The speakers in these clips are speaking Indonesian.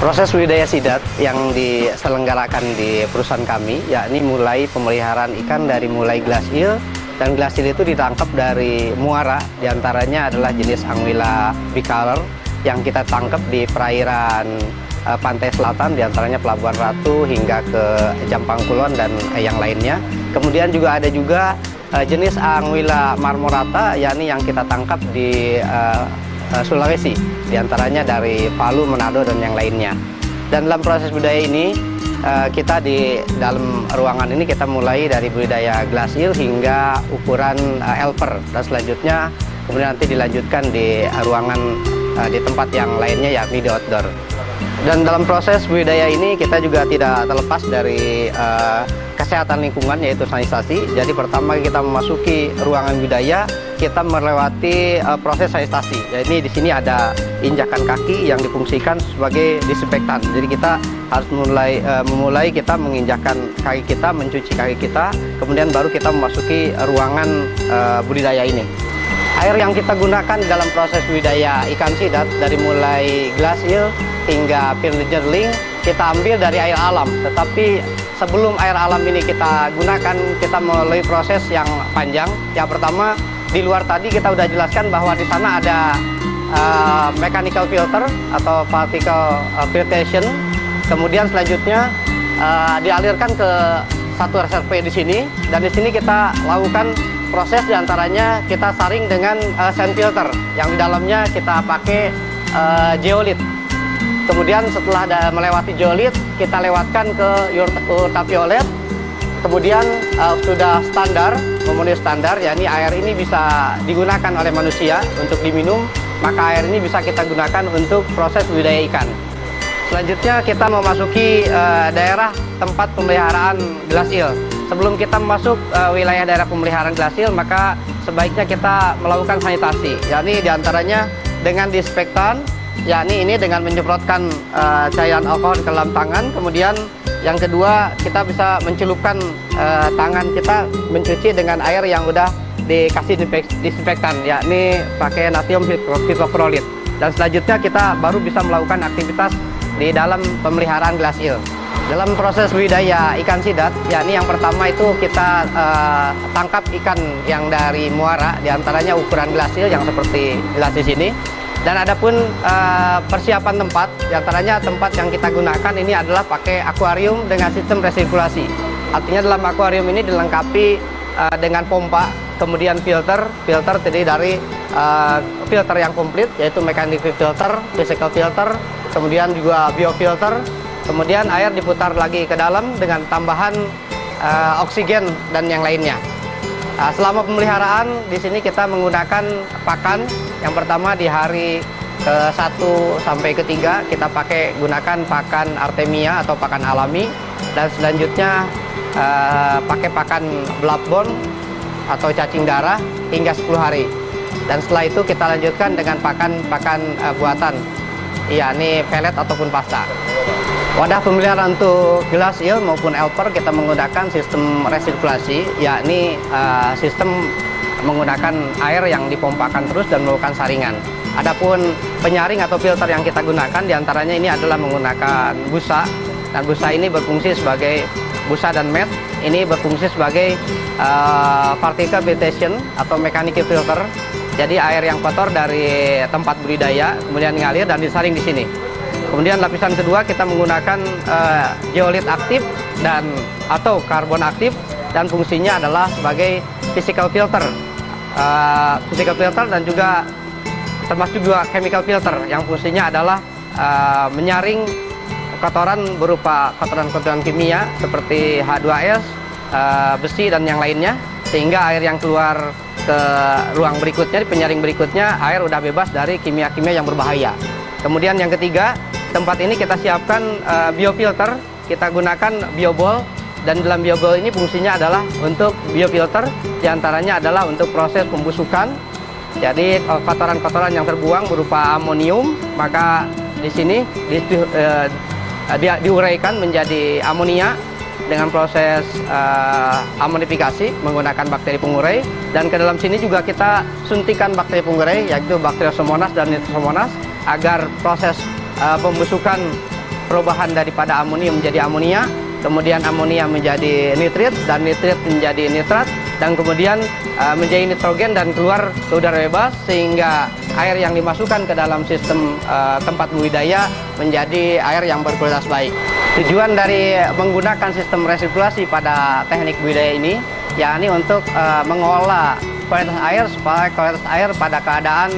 Proses budidaya sidat yang diselenggarakan di perusahaan kami, yakni mulai pemeliharaan ikan dari mulai glass eel, dan glass eel itu ditangkap dari muara, diantaranya adalah jenis Anguilla bicolor yang kita tangkap di perairan pantai selatan, diantaranya Pelabuhan Ratu hingga ke Jampang Kulon dan yang lainnya. Kemudian juga ada jenis Anguilla marmorata, yakni yang kita tangkap di Sulawesi, diantaranya dari Palu, Manado, dan yang lainnya. Dan dalam proses budidaya ini, kita di dalam ruangan ini kita mulai dari budidaya glass eel hingga ukuran elper, dan selanjutnya kemudian nanti dilanjutkan di ruangan di tempat yang lainnya, yakni di outdoor. Dan dalam proses budidaya ini kita juga tidak terlepas dari kesehatan lingkungan, yaitu sanitasi. Jadi pertama kita memasuki ruangan budidaya, kita melewati proses sanitasi. Jadi di sini ada injakan kaki yang difungsikan sebagai disinfektan. Jadi kita harus memulai kita menginjakkan kaki kita, mencuci kaki kita, kemudian baru kita memasuki ruangan budidaya ini. Air yang kita gunakan dalam proses budidaya ikan sidat dari mulai glass eel hingga fingerling kita ambil dari air alam. Tetapi sebelum air alam ini kita gunakan, kita melalui proses yang panjang. Yang pertama, di luar tadi kita sudah jelaskan bahwa di sana ada mechanical filter atau particle filtration. Kemudian selanjutnya dialirkan ke satu reservoir di sini, dan di sini kita lakukan proses diantaranya kita saring dengan sand filter yang di dalamnya kita pakai zeolit. Kemudian setelah melewati zeolit, kita lewatkan ke ultraviolet. Kemudian sudah standar, memenuhi standar, yakni air ini bisa digunakan oleh manusia untuk diminum, maka air ini bisa kita gunakan untuk proses budidaya ikan. Selanjutnya kita memasuki daerah tempat pemeliharaan glass eel. Sebelum kita masuk wilayah daerah pemeliharaan glass eel, maka sebaiknya kita melakukan sanitasi, yakni diantaranya dengan disinfektan, yakni ini dengan menyemprotkan cairan alkohol ke dalam tangan. Kemudian yang kedua, kita bisa mencelupkan tangan kita mencuci dengan air yang udah dikasih disinfektan, yakni pakai natrium hidroklorit. Dan selanjutnya kita baru bisa melakukan aktivitas di dalam pemeliharaan glass eel. Dalam proses budidaya ikan sidat, yakni yang pertama itu kita tangkap ikan yang dari muara, diantaranya ukuran glass eel yang seperti jelas di sini. Dan adapun persiapan tempat, diantaranya tempat yang kita gunakan ini adalah pakai akuarium dengan sistem resirkulasi. Artinya dalam akuarium ini dilengkapi dengan pompa, kemudian filter terdiri dari filter yang komplit, yaitu mechanical filter, physical filter, kemudian juga biofilter. Kemudian air diputar lagi ke dalam dengan tambahan oksigen dan yang lainnya. Selama pemeliharaan di sini kita menggunakan pakan. Yang pertama di hari ke-1 sampai ke-3 kita gunakan pakan Artemia atau pakan alami, dan selanjutnya pakai pakan bloodborne atau cacing darah hingga 10 hari. Dan setelah itu kita lanjutkan dengan pakan buatan, yakni pelet ataupun pasta. Wadah pemeliharaan untuk glass eel maupun elper kita menggunakan sistem resirkulasi, yakni sistem menggunakan air yang dipompakan terus dan melakukan saringan. Adapun penyaring atau filter yang kita gunakan diantaranya ini adalah menggunakan busa, dan busa ini berfungsi sebagai busa dan mat. Ini berfungsi sebagai particle filtration atau mechanical filter. Jadi air yang kotor dari tempat budidaya kemudian ngalir dan disaring di sini. Kemudian lapisan kedua kita menggunakan zeolit aktif atau karbon aktif, dan fungsinya adalah sebagai physical filter, dan juga termasuk juga chemical filter yang fungsinya adalah menyaring kotoran berupa kotoran-kotoran kimia seperti H2S, besi dan yang lainnya, sehingga air yang keluar ke ruang berikutnya, di penyaring berikutnya, air udah bebas dari kimia-kimia yang berbahaya. Kemudian yang ketiga, tempat ini kita siapkan biofilter, kita gunakan biobol, dan dalam biobol ini fungsinya adalah untuk biofilter, diantaranya adalah untuk proses pembusukan. Jadi kotoran-kotoran yang terbuang berupa amonium, maka di sini diuraikan menjadi amonia dengan proses amonifikasi menggunakan bakteri pengurai, dan ke dalam sini juga kita suntikan bakteri pengurai, yaitu Bacterosomonas dan Nitrosomonas, agar proses pembusukan perubahan daripada amonium menjadi amonia, kemudian amonia menjadi nitrit, dan nitrit menjadi nitrat, dan kemudian menjadi nitrogen dan keluar ke udara bebas, sehingga air yang dimasukkan ke dalam sistem tempat budidaya menjadi air yang berkualitas baik. Tujuan dari menggunakan sistem resirkulasi pada teknik budidaya ini yakni untuk mengolah kualitas air supaya kualitas air pada keadaan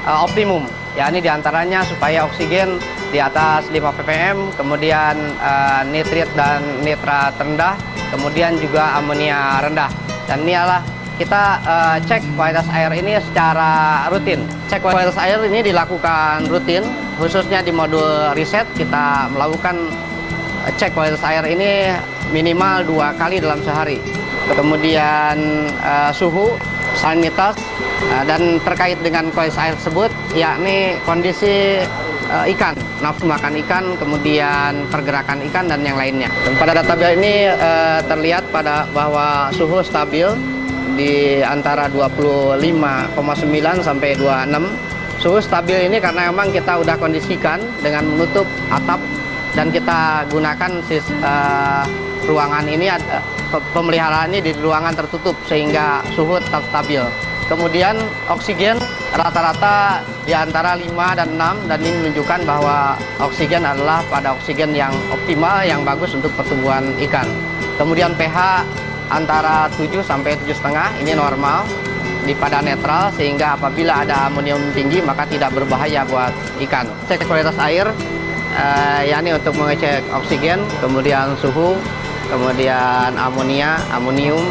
optimum, yakni diantaranya supaya oksigen di atas 5 ppm, kemudian nitrit dan nitrat rendah, kemudian juga amonia rendah. Dan ini adalah kita cek kualitas air ini secara rutin. Cek kualitas air ini dilakukan rutin, khususnya di modul riset kita melakukan cek kualitas air ini minimal 2 kali dalam sehari. Kemudian suhu, salinitas, dan terkait dengan kualitas air tersebut yakni kondisi ikan, nafsu makan ikan, kemudian pergerakan ikan dan yang lainnya. Dan pada data ini terlihat bahwa suhu stabil di antara 25,9 sampai 26. Suhu stabil ini karena memang kita udah kondisikan dengan menutup atap dan kita gunakan ruangan ini, pemeliharaan ini di ruangan tertutup sehingga suhu tetap stabil. Kemudian oksigen rata-rata di antara 5 dan 6, dan ini menunjukkan bahwa oksigen adalah pada oksigen yang optimal, yang bagus untuk pertumbuhan ikan. Kemudian pH antara 7 sampai 7,5 ini normal pada netral, sehingga apabila ada amonium tinggi maka tidak berbahaya buat ikan. Cek kualitas air yakni untuk mengecek oksigen, kemudian suhu, kemudian amonia, amonium,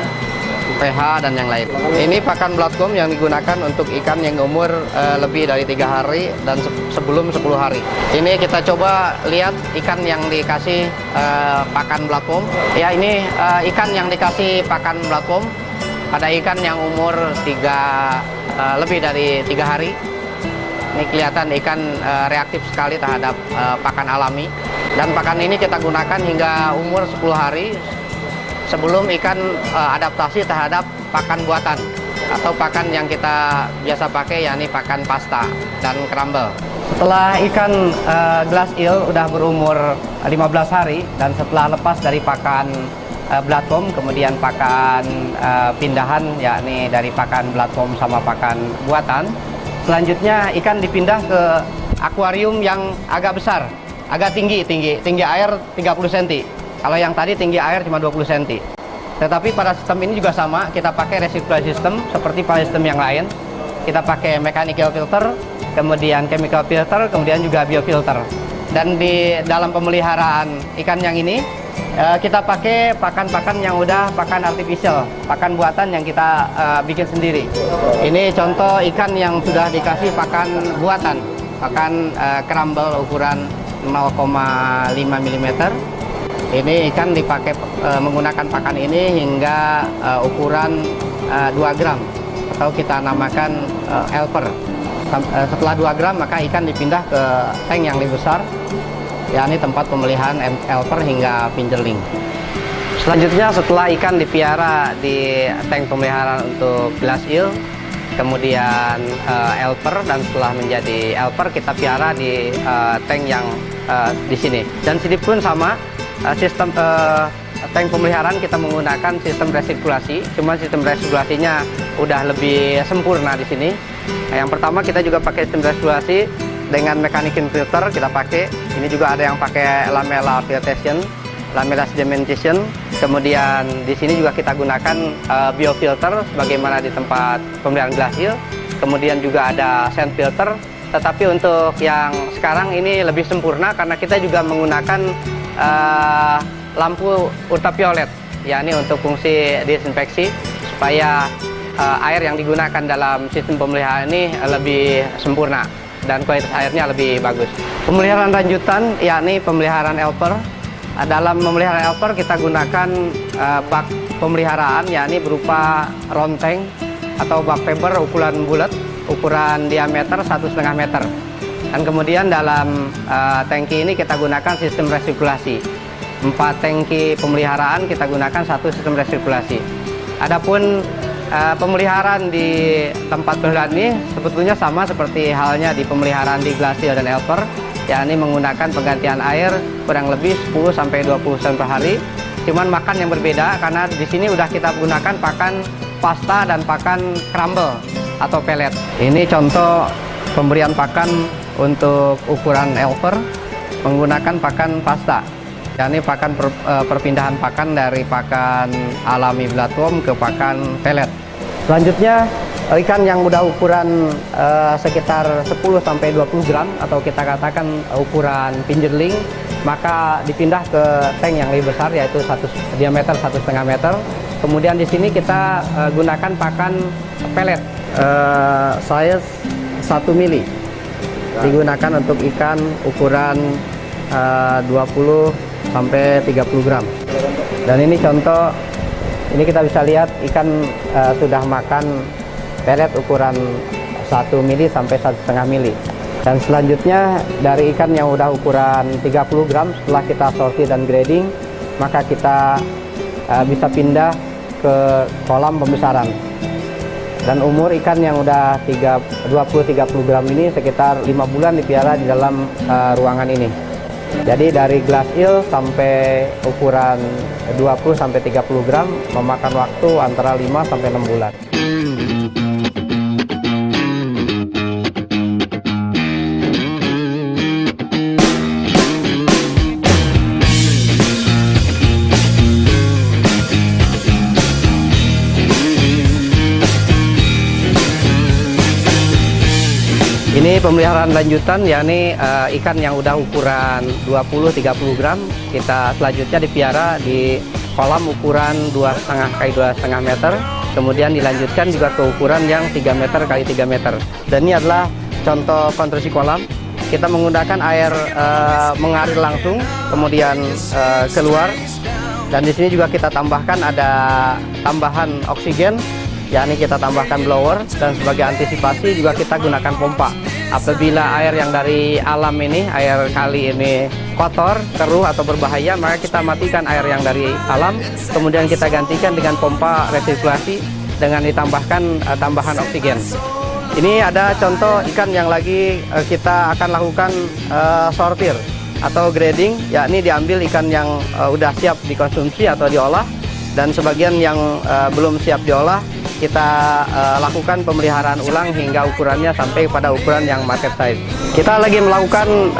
pH, dan yang lain. Ini pakan bloodworm yang digunakan untuk ikan yang umur lebih dari 3 hari dan sebelum 10 hari. Ini kita coba lihat ikan yang dikasih pakan bloodworm. Ya, ini ikan yang dikasih pakan bloodworm. Ada ikan yang umur lebih dari 3 hari. Ini kelihatan ikan reaktif sekali terhadap pakan alami. Dan pakan ini kita gunakan hingga umur 10 hari sebelum ikan adaptasi terhadap pakan buatan atau pakan yang kita biasa pakai, yakni pakan pasta dan crumble. Setelah ikan glass eel udah berumur 15 hari dan setelah lepas dari pakan bloodworm, kemudian pakan pindahan yakni dari pakan bloodworm sama pakan buatan, selanjutnya ikan dipindah ke akuarium yang agak besar, agak tinggi air 30 cm. Kalau yang tadi tinggi air cuma 20 cm. Tetapi pada sistem ini juga sama, kita pakai resirkulasi sistem seperti pada sistem yang lain. Kita pakai mechanical filter, kemudian chemical filter, kemudian juga biofilter. Dan di dalam pemeliharaan ikan yang ini, kita pakai pakan-pakan yang udah pakan artificial, pakan buatan yang kita bikin sendiri. Ini contoh ikan yang sudah dikasih pakan buatan, pakan crumble ukuran 0,5 mm. Ini ikan dipakai menggunakan pakan ini hingga ukuran 2 gram atau kita namakan elper. Setelah 2 gram maka ikan dipindah ke tank yang lebih besar, yakni tempat pemeliharaan elper hingga fingerling. Selanjutnya setelah ikan dipiara di tank pemeliharaan untuk glass eel, kemudian elper, dan setelah menjadi elper kita piara di tank yang di sini. Dan sini pun sama. Sistem tank pemeliharaan kita menggunakan sistem resirkulasi, cuma sistem resirkulasinya udah lebih sempurna di sini. Nah, yang pertama kita juga pakai sistem resirkulasi dengan mechanical filter kita pakai. Ini juga ada yang pakai lamella filtration, lamella sedimentation. Kemudian di sini juga kita gunakan biofilter sebagaimana di tempat pemeliharaan glass eel. Kemudian juga ada sand filter. Tetapi untuk yang sekarang ini lebih sempurna karena kita juga menggunakan lampu ultraviolet, yakni untuk fungsi disinfeksi supaya air yang digunakan dalam sistem pemeliharaan ini lebih sempurna dan kualitas airnya lebih bagus. Pemeliharaan lanjutan yakni pemeliharaan elper. Dalam memelihara elper kita gunakan bak pemeliharaan yakni berupa round tank atau bak fiber ukuran bulat, ukuran diameter 1,5 meter. Dan kemudian dalam tangki ini kita gunakan sistem resirkulasi. 4 tangki pemeliharaan kita gunakan 1 sistem resirkulasi. Adapun pemeliharaan di tempat pemeliharaan ini sebetulnya sama seperti halnya di pemeliharaan di glass eel dan elper, yakni menggunakan penggantian air kurang lebih 10-20% per hari. Cuman makan yang berbeda karena di sini udah kita gunakan pakan pasta dan pakan crumble atau pelet. Ini contoh pemberian pakan untuk ukuran elver menggunakan pakan pasta. Yakni pakan perpindahan pakan dari pakan alami flatworm ke pakan pelet. Selanjutnya ikan yang udah ukuran sekitar 10-20 gram atau kita katakan ukuran fingerling, maka dipindah ke tank yang lebih besar yaitu diameter 1,5 meter. Kemudian di sini kita gunakan pakan pelet size 1 mili. Digunakan untuk ikan ukuran 20-30 gram. Dan ini contoh, ini kita bisa lihat ikan sudah makan pelet ukuran 1 mili sampai 1,5 mili. Dan selanjutnya dari ikan yang udah ukuran 30 gram setelah kita sortir dan grading, maka kita bisa pindah ke kolam pembesaran. Dan umur ikan yang udah 20-30 gram ini sekitar 5 bulan dipelihara di dalam ruangan ini. Jadi dari glass eel sampai ukuran 20-30 gram memakan waktu antara 5-6 bulan. Ini pemeliharaan lanjutan, yakni ikan yang udah ukuran 20-30 gram. Kita selanjutnya dipelihara di kolam ukuran 2,5 x 2,5 meter. Kemudian dilanjutkan juga ke ukuran yang 3 meter x 3 meter. Dan ini adalah contoh konstruksi kolam. Kita menggunakan air mengalir langsung, kemudian keluar. Dan di sini juga kita tambahkan ada tambahan oksigen, yakni kita tambahkan blower, dan sebagai antisipasi juga kita gunakan pompa. Apabila air yang dari alam ini, air kali ini kotor, keruh atau berbahaya, maka kita matikan air yang dari alam, kemudian kita gantikan dengan pompa resirkulasi dengan ditambahkan tambahan oksigen. Ini ada contoh ikan yang lagi kita akan lakukan sortir atau grading, yakni diambil ikan yang udah siap dikonsumsi atau diolah, dan sebagian yang belum siap diolah kita lakukan pemeliharaan ulang hingga ukurannya sampai pada ukuran yang market size. Kita lagi melakukan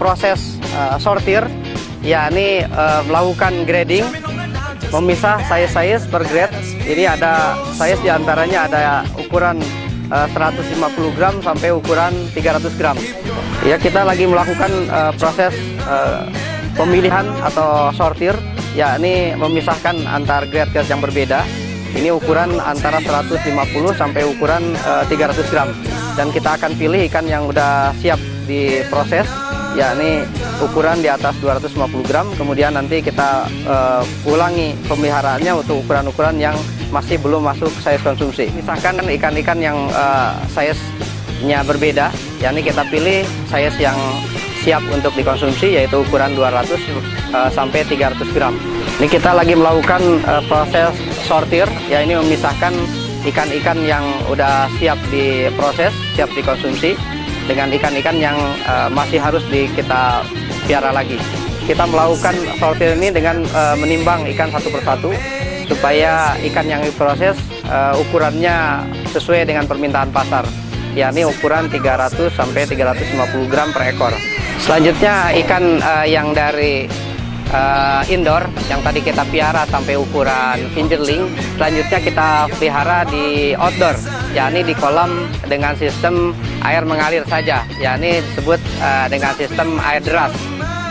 proses sortir, yakni melakukan grading, memisah size per grade. Ini ada size diantaranya ada ukuran 150 gram sampai ukuran 300 gram. Ya, kita lagi melakukan proses pemilihan atau sortir, yakni memisahkan antar grade-grade yang berbeda. Ini ukuran antara 150 sampai ukuran 300 gram. Dan kita akan pilih ikan yang udah siap diproses, yakni ukuran di atas 250 gram. Kemudian nanti kita ulangi pemeliharaannya untuk ukuran-ukuran yang masih belum masuk size konsumsi. Misalkan ikan-ikan yang size-nya berbeda, yakni kita pilih size yang siap untuk dikonsumsi, yaitu ukuran 200 sampai 300 gram. Ini kita lagi melakukan proses sortir, ya, ini memisahkan ikan-ikan yang udah siap diproses, siap dikonsumsi dengan ikan-ikan yang masih harus kita piara lagi. Kita melakukan sortir ini dengan menimbang ikan satu persatu supaya ikan yang diproses ukurannya sesuai dengan permintaan pasar, yakni ukuran 300 sampai 350 gram per ekor. Selanjutnya ikan yang dari indoor yang tadi kita piara sampai ukuran fingerling, selanjutnya kita pelihara di outdoor, yakni di kolam dengan sistem air mengalir saja, yakni disebut dengan sistem air deras.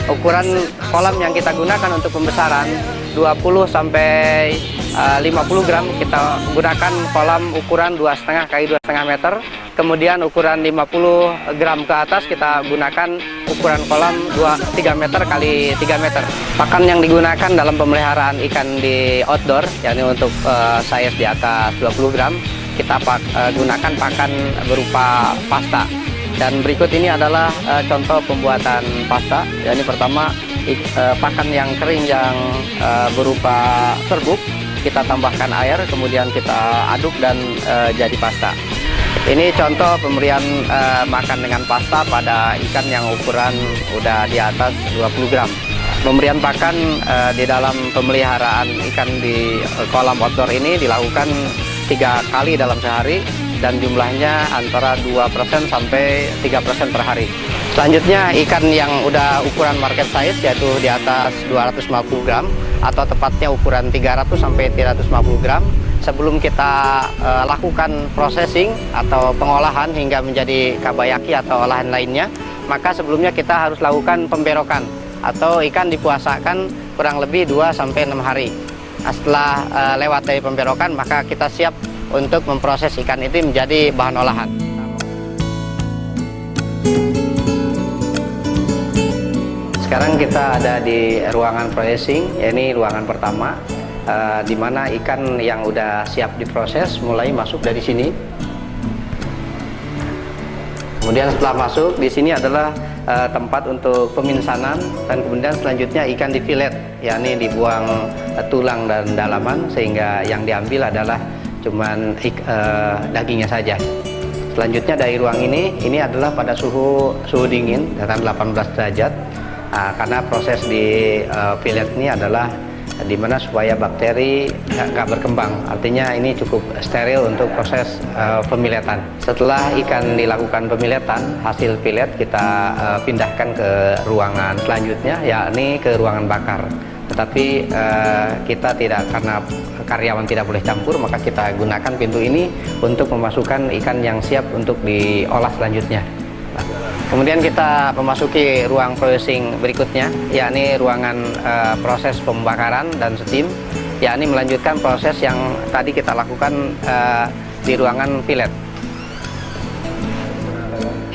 Ukuran kolam yang kita gunakan untuk pembesaran 20 sampai 50 gram, kita gunakan kolam ukuran 2,5 x 2,5 meter. Kemudian ukuran 50 gram ke atas kita gunakan ukuran kolam 3 meter x 3 meter. Pakan yang digunakan dalam pemeliharaan ikan di outdoor, yakni untuk size di atas 20 gram, kita gunakan pakan berupa pasta. Dan berikut ini adalah contoh pembuatan pasta. Yakni pertama pakan yang kering yang berupa serbuk, kita tambahkan air, kemudian kita aduk dan jadi pasta. Ini contoh pemberian makan dengan pasta pada ikan yang ukuran udah di atas 20 gram. Pemberian pakan di dalam pemeliharaan ikan di kolam outdoor ini dilakukan 3 kali dalam sehari dan jumlahnya antara 2% sampai 3% per hari. Selanjutnya ikan yang udah ukuran market size yaitu di atas 250 gram atau tepatnya ukuran 300 sampai 350 gram. Sebelum kita lakukan processing atau pengolahan hingga menjadi kabayaki atau olahan lainnya, maka sebelumnya kita harus lakukan pemberokan atau ikan dipuasakan kurang lebih 2-6 hari. Nah, setelah lewat dari pemberokan, maka kita siap untuk memproses ikan itu menjadi bahan olahan. Sekarang kita ada di ruangan processing, ini ruangan pertama. Di mana ikan yang udah siap diproses mulai masuk dari sini. Kemudian setelah masuk di sini adalah tempat untuk peminsanan dan kemudian selanjutnya ikan difilet, yakni dibuang tulang dan dalaman sehingga yang diambil adalah cuman dagingnya saja. Selanjutnya dari ruang ini adalah pada suhu dingin dengan 18 derajat karena proses di filet ini adalah dimana supaya bakteri nggak berkembang, artinya ini cukup steril untuk proses pemiletan. Setelah ikan dilakukan pemiletan, hasil filet kita pindahkan ke ruangan selanjutnya, yakni ke ruangan bakar. Tetapi kita tidak, karena karyawan tidak boleh campur, maka kita gunakan pintu ini untuk memasukkan ikan yang siap untuk diolah selanjutnya. Kemudian kita memasuki ruang processing berikutnya, yakni ruangan proses pembakaran dan steam, yakni melanjutkan proses yang tadi kita lakukan di ruangan filet.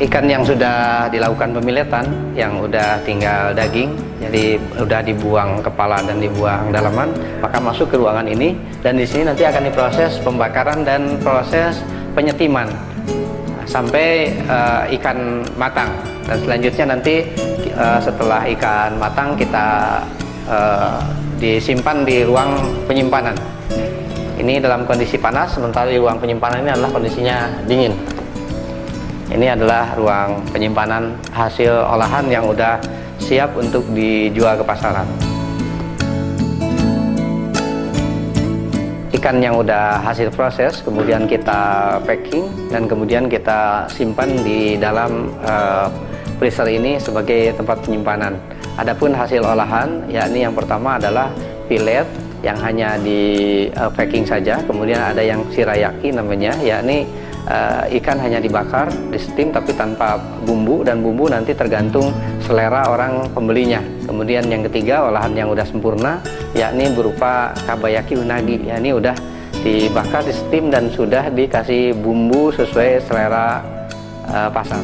Ikan yang sudah dilakukan pemiletan, yang udah tinggal daging, jadi udah dibuang kepala dan dibuang dalaman, maka masuk ke ruangan ini dan di sini nanti akan diproses pembakaran dan proses penyetiman sampai ikan matang, dan selanjutnya nanti setelah ikan matang kita disimpan di ruang penyimpanan. Ini dalam kondisi panas, sementara di ruang penyimpanan ini adalah kondisinya dingin. Ini adalah ruang penyimpanan hasil olahan yang udah siap untuk dijual ke pasaran. Ikan yang udah hasil proses kemudian kita packing dan kemudian kita simpan di dalam freezer ini sebagai tempat penyimpanan. Adapun hasil olahan, yakni yang pertama adalah filet yang hanya di packing saja, kemudian ada yang shirayaki namanya, yakni ikan hanya dibakar, di steam tapi tanpa bumbu, dan bumbu nanti tergantung selera orang pembelinya. Kemudian yang ketiga, olahan yang udah sempurna, yakni berupa kabayaki unagi, yakni udah dibakar, di steam dan sudah dikasih bumbu sesuai selera pasar.